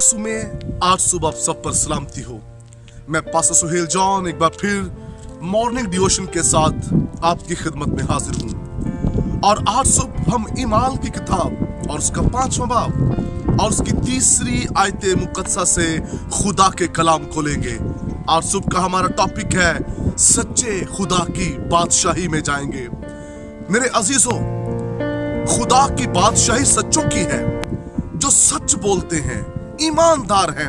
आसू में आज सुबह आप सब पर सलामती हो। मैं पास्टर सुहेल जॉन एक बार फिर मॉर्निंग डिवोशन के साथ आपकी खिदमत में हाजिर हूँ। और आज सुबह हम ईमाल की किताब और उसका 5वां बाब और उसकी 3री आयत मुकद्दसा से खुदा के कलाम को लेंगे। आज सुबह का हमारा टॉपिक है सच्चे खुदा की बादशाही में जाएंगे। मेरे अजीजों, खुदा की बादशाही सच्चों की है जो सच बोलते हैं, ईमानदार हैं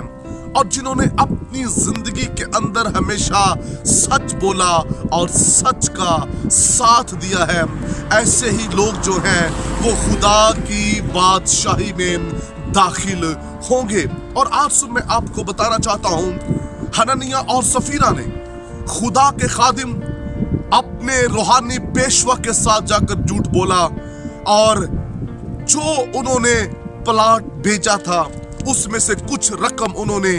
और जिन्होंने अपनी जिंदगी के अंदर हमेशा सच बोला और सच का साथ दिया है। ऐसे ही लोग जो हैं वो खुदा की बादशाही में दाखिल होंगे। और आज सुबह मैं आपको बताना चाहता हूं, हननिया और सफीरा ने खुदा के खादिम अपने रूहानी पेशवा के साथ जाकर झूठ बोला और जो उन्होंने प्लाट भेजा था उसमें से कुछ रकम उन्होंने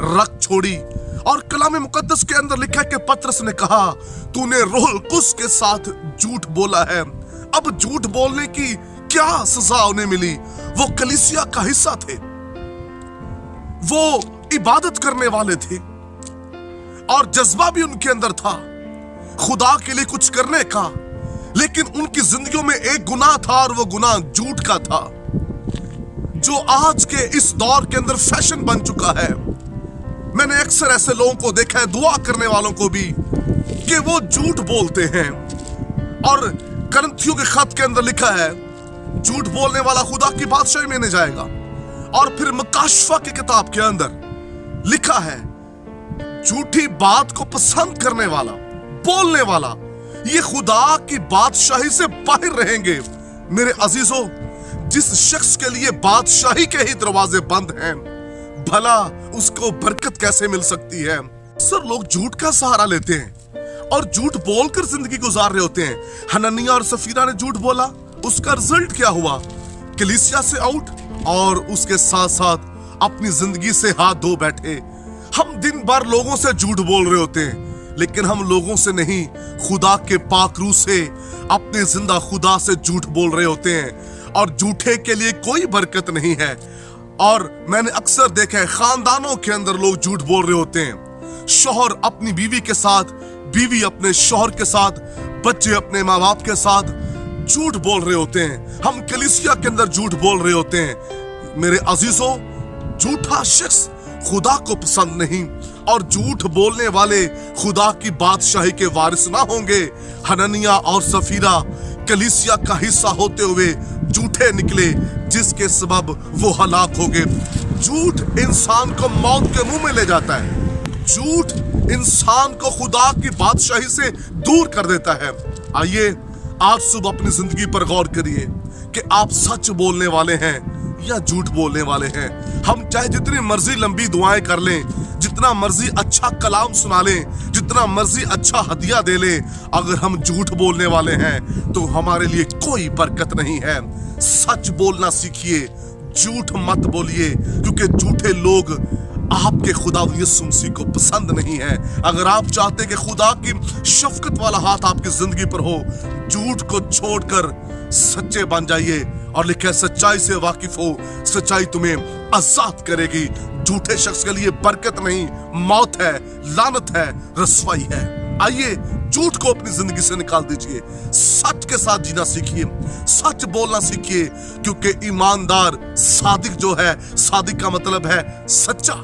रख छोड़ी। और कलाम मुकद्दस के अंदर लिखा है कि पतरस ने कहा, तूने रूहुल कुद्स के साथ झूठ बोला है। अब झूठ बोलने की क्या सजा उन्हें मिली? वो कलीसिया का हिस्सा थे, वो इबादत करने वाले थे और जज्बा भी उनके अंदर था खुदा के लिए कुछ करने का, लेकिन उनकी जिंदगियों में एक गुनाह था और वो गुनाह झूठ का था, जो आज के इस दौर के अंदर फैशन बन चुका है। मैंने अक्सर ऐसे लोगों को देखा है, दुआ करने वालों को भी, कि वो झूठ बोलते हैं। और करंथियों के खत के अंदर लिखा है, झूठ बोलने वाला खुदा की बादशाही में नहीं जाएगा। और फिर मकाशफा की किताब के अंदर लिखा है, झूठी बात को पसंद करने वाला, बोलने वाला, ये खुदा की बादशाही से बाहर रहेंगे। मेरे अजीजों, जिस शख्स के लिए बादशाही के ही दरवाजे बंद हैं, भला उसको बरकत कैसे मिल सकती है? सर, लोग झूठ का सहारा लेते हैं और झूठ बोलकर जिंदगी गुजार रहे होते हैं। हननिया और सफीरा ने झूठ बोला, उसका रिजल्ट क्या हुआ? कलीसिया से आउट और उसके साथ साथ अपनी जिंदगी से हाथ धो बैठे। हम दिन भर लोगों से झूठ बोल रहे होते हैं, लेकिन हम लोगों से नहीं, खुदा के पाक रूह से, अपने जिंदा खुदा से झूठ बोल रहे होते हैं। और झूठे के लिए कोई बरकत नहीं है। और मैंने अक्सर देखा है, खानदानों के अंदर लोग झूठ बोल रहे होते हैं। शौहर अपनी बीवी के साथ, बीवी अपने शौहर के साथ, बच्चे अपने माँ बाप के साथ झूठ बोल रहे होते हैं। हम कलीसिया के अंदर झूठ बोल रहे होते हैं। मेरे अजीजों, झूठा शख्स खुदा को पसंद नहीं और झूठ बोलने वाले खुदा की बादशाही के वारिस ना होंगे। हननिया और सफीरा कलीसिया का हिस्सा होते हुए झूठे निकले, जिसके सबब वो हलाक हो गए। झूठ इंसान को मौत के मुंह में ले जाता है। झूठ इंसान को खुदा की बादशाही से दूर कर देता है। आइए आज सुबह अपनी जिंदगी पर गौर करिए कि आप सच बोलने वाले हैं या झूठ बोलने वाले हैं। हम चाहे जितनी मर्जी लंबी दुआएं कर लें, जितना मर्जी अच्छा कलाम सुना लें, जितना मर्जी अच्छा हदिया दे लें, अगर हम झूठ बोलने वाले हैं तो हमारे लिए कोई बरकत नहीं है। सच बोलना सीखिए, झूठ मत बोलिए, क्योंकि झूठे लोग आपके खुदा यीशु मसीह को पसंद नहीं है। अगर आप चाहते कि खुदा की शफकत वाला हाथ आपकी जिंदगी पर हो, झूठ को छोड़कर सच्चे बन जाइए। और लिखे, सच्चाई से वाकिफ हो, सच्चाई तुम्हें आजाद करेगी। झूठे शख्स के लिए बरकत नहीं, मौत है, लानत है, रसवाई है। आइए झूठ को अपनी जिंदगी से निकाल दीजिए, सच के साथ जीना सीखिए, सच बोलना सीखिए, क्योंकि ईमानदार सादिक जो है, सादिक का मतलब है सच्चा।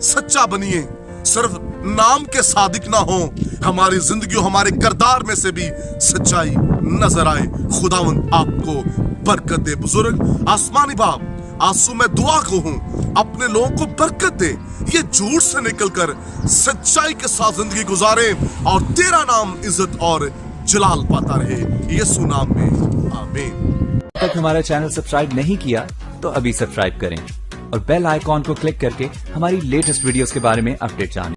सच्चा बनिए, सिर्फ नाम के सादिक ना हो, हमारी जिंदगी, हमारे किरदार में से भी सच्चाई नजर आए। खुदावंद आपको बरकत दे। बुजुर्ग आसमानी बाप, आंसू में दुआ को हूं, अपने लोगों को बरकत दे, ये झूठ से निकलकर सच्चाई के साथ जिंदगी गुजारे और तेरा नाम इज्जत और जलाल पाता रहे, यीशु नाम में, आमीन। अब तक हमारा चैनल सब्सक्राइब नहीं किया तो अभी सब्सक्राइब करें और बेल आइकॉन को क्लिक करके हमारी लेटेस्ट वीडियोस के बारे में अपडेट जानें।